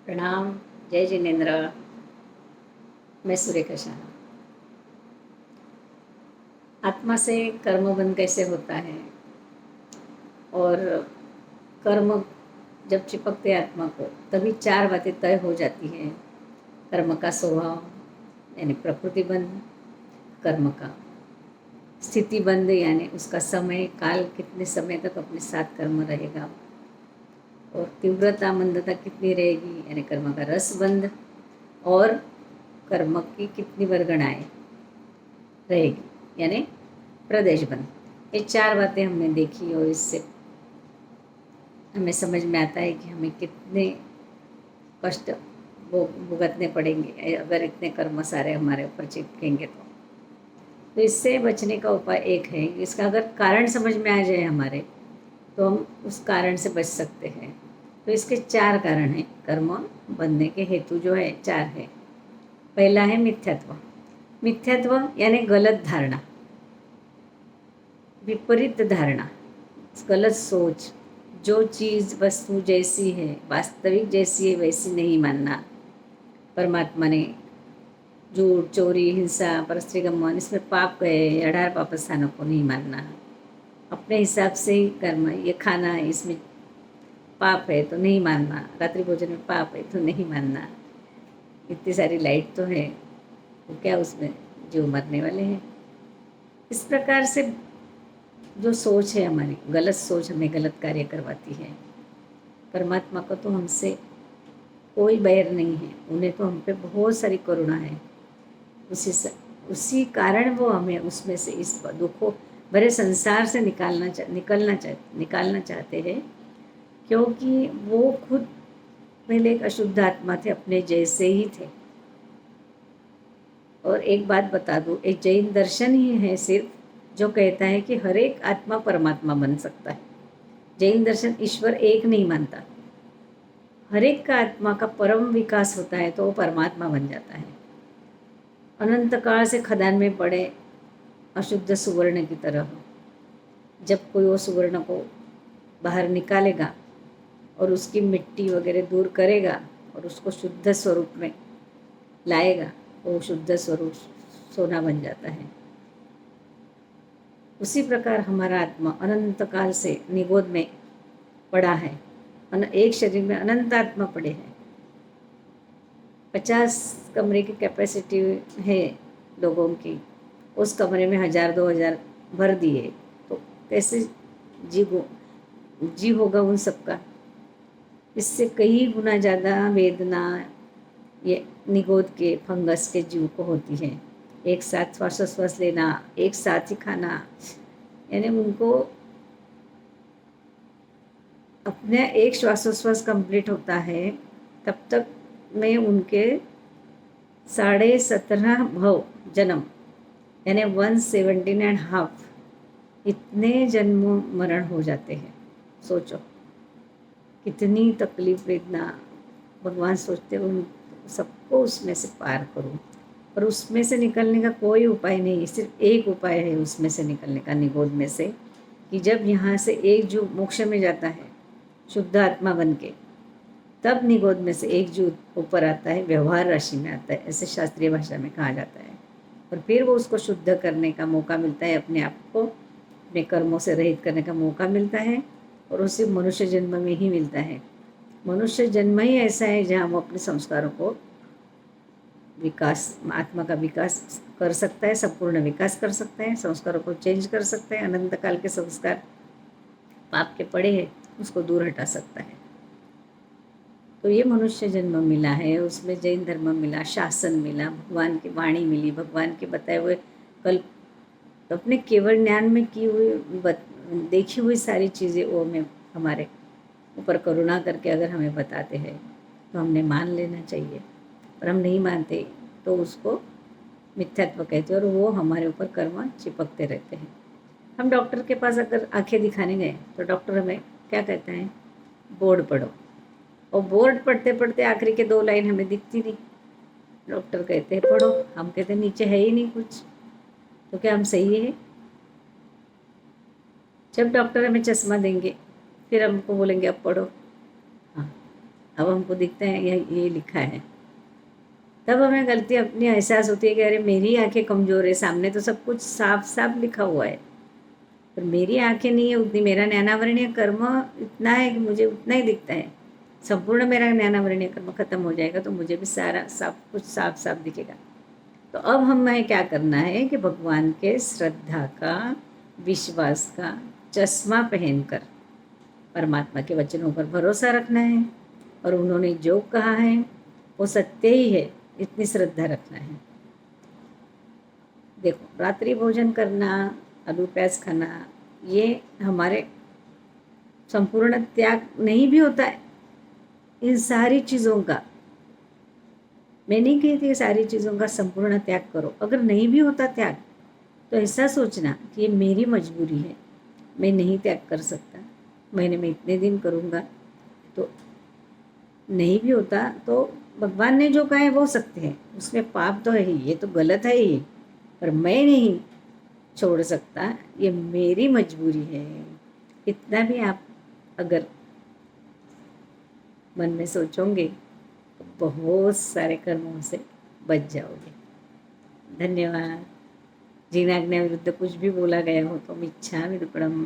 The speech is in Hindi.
प्रणाम। जय जिनेन्द्र। मैं सुरेखा शाह। आत्मा से कर्म बंध कैसे होता है और कर्म जब चिपकते आत्मा को तभी चार बातें तय हो जाती हैं। कर्म का स्वभाव यानी प्रकृति बंध, कर्म का स्थिति बंध यानी उसका समय काल, कितने समय तक अपने साथ कर्म रहेगा, और तीव्रता मंदता कितनी रहेगी यानी कर्म का रस बंध, और कर्म की कितनी वर्गणाएँ रहेगी यानी प्रदेश बंद। ये चार बातें हमने देखी और इससे हमें समझ में आता है कि हमें कितने कष्ट भुगतने पड़ेंगे अगर इतने कर्म सारे हमारे ऊपर चिपकेंगे तो इससे बचने का उपाय एक है, इसका अगर कारण समझ में आ जाए हमारे तो हम उस कारण से बच सकते हैं। तो इसके चार कारण हैं। कर्म बनने के हेतु जो है चार है। पहला है मिथ्यात्व। मिथ्यात्व यानी गलत धारणा, विपरीत धारणा, गलत सोच। जो चीज़ वस्तु जैसी है, वास्तविक जैसी है वैसी नहीं मानना। परमात्मा ने झूठ, चोरी, हिंसा, परस्त्री गमन इसमें पाप गए, 18 पाप स्थानों को नहीं मानना। अपने हिसाब से ही कर्म, ये खाना है इसमें पाप है तो नहीं मानना, रात्रि भोजन में पाप है तो नहीं मानना। इतनी सारी लाइट तो है तो क्या उसमें जीव मरने वाले हैं। इस प्रकार से जो सोच है हमारी, गलत सोच हमें गलत कार्य करवाती है। परमात्मा को तो हमसे कोई बैर नहीं है, उन्हें तो हम पे बहुत सारी करुणा है। उसी कारण वो हमें उसमें से इस दुखों भरे संसार से निकालना चाहते हैं, क्योंकि वो खुद पहले एक अशुद्ध आत्मा थे, अपने जैसे ही थे। और एक बात बता दूँ, एक जैन दर्शन ही है सिर्फ जो कहता है कि हर एक आत्मा परमात्मा बन सकता है। जैन दर्शन ईश्वर एक नहीं मानता। हर एक का आत्मा का परम विकास होता है तो वो परमात्मा बन जाता है। अनंत काल से खदान में पड़े अशुद्ध सुवर्ण की तरह, जब कोई वो सुवर्ण को बाहर निकालेगा और उसकी मिट्टी वगैरह दूर करेगा और उसको शुद्ध स्वरूप में लाएगा, वो शुद्ध स्वरूप सोना बन जाता है। उसी प्रकार हमारा आत्मा अनंत काल से निगोद में पड़ा है। एक शरीर में अनंत आत्मा पड़े हैं। 50 कमरे की कैपेसिटी है लोगों की, उस कमरे में 1000-2000 भर दिए तो कैसे जी होगा उन सबका। इससे कई गुना ज़्यादा वेदना ये निगोद के फंगस के जीव को होती है। एक साथ श्वासोश्वास लेना, एक साथ ही खाना, यानी उनको अपने एक श्वासोश्वास कंप्लीट होता है तब तक में उनके 17.5 भव जन्म यानी 117.5 इतने जन्म मरण हो जाते हैं। सोचो कितनी तकलीफ वेदना। भगवान सोचते उन सबको उसमें से पार करूं, पर उसमें से निकलने का कोई उपाय नहीं। सिर्फ एक उपाय है उसमें से निकलने का, निगोद में से, कि जब यहाँ से एक जो मोक्ष में जाता है शुद्ध आत्मा बन के, तब निगोद में से एक जो ऊपर आता है, व्यवहार राशि में आता है, ऐसे शास्त्रीय भाषा में कहा जाता है। और फिर वो उसको शुद्ध करने का मौका मिलता है, अपने आप को अपने कर्मों से रहित करने का मौका मिलता है, और उसे मनुष्य जन्म में ही मिलता है। मनुष्य जन्म ही ऐसा है जहाँ वो अपने संस्कारों को विकास, आत्मा का विकास कर सकता है, संपूर्ण विकास कर सकता है, संस्कारों को चेंज कर सकता है। अनंत काल के संस्कार पाप के पड़े हैं उसको दूर हटा सकता है। तो ये मनुष्य जन्म मिला है, उसमें जैन धर्म मिला, शासन मिला, भगवान की वाणी मिली, भगवान के बताए हुए कल्प, तो अपने केवल ज्ञान में की हुई देखी हुई सारी चीज़ें वो हमें हमारे ऊपर करुणा करके अगर हमें बताते हैं तो हमने मान लेना चाहिए। पर हम नहीं मानते तो उसको मिथ्यात्व कहते हैं, और वो हमारे ऊपर कर्म चिपकते रहते हैं। हम डॉक्टर के पास अगर आंखें दिखाने गए तो डॉक्टर हमें क्या कहता है, बोर्ड पढ़ो, और बोर्ड पढ़ते पढ़ते आखिरी के 2 लाइन हमें दिखती नहीं। डॉक्टर कहते हैं पढ़ो, हम कहते हैं नीचे है ही नहीं कुछ, तो क्या हम सही है? जब डॉक्टर हमें चश्मा देंगे फिर हमको बोलेंगे अब पढ़ो, हाँ अब हमको दिखता है ये लिखा है। तब हमें गलती अपनी एहसास होती है कि अरे मेरी आंखें कमज़ोर है, सामने तो सब कुछ साफ साफ लिखा हुआ है, पर मेरी आंखें नहीं है उतनी, मेरा ज्ञानावरणीय कर्म इतना है कि मुझे उतना ही दिखता है। संपूर्ण मेरा ज्ञानावरणीय कर्म खत्म हो जाएगा तो मुझे भी सारा सब कुछ साफ साफ दिखेगा। तो अब हमें क्या करना है कि भगवान के श्रद्धा का, विश्वास का चश्मा पहनकर परमात्मा के वचनों पर भरोसा रखना है, और उन्होंने जो कहा है वो सत्य ही है, इतनी श्रद्धा रखना है। देखो, रात्रि भोजन करना, आलू प्याज खाना, ये हमारे संपूर्ण त्याग नहीं भी होता है इन सारी चीज़ों का। मैं नहीं कहती कि सारी चीज़ों का संपूर्ण त्याग करो, अगर नहीं भी होता त्याग तो ऐसा सोचना कि ये मेरी मजबूरी है, मैं नहीं त्याग कर सकता, महीने में इतने दिन करूँगा। तो नहीं भी होता तो भगवान ने जो कहा है वो सत्य है, उसमें पाप तो है ही, ये तो गलत है ही, पर मैं नहीं छोड़ सकता, ये मेरी मजबूरी है। इतना भी आप अगर मन में सोचोगे तो बहुत सारे कर्मों से बच जाओगे। धन्यवाद। जिन आज्ञा विरुद्ध कुछ भी बोला गया हो तो मिच्छामि दुक्कडम।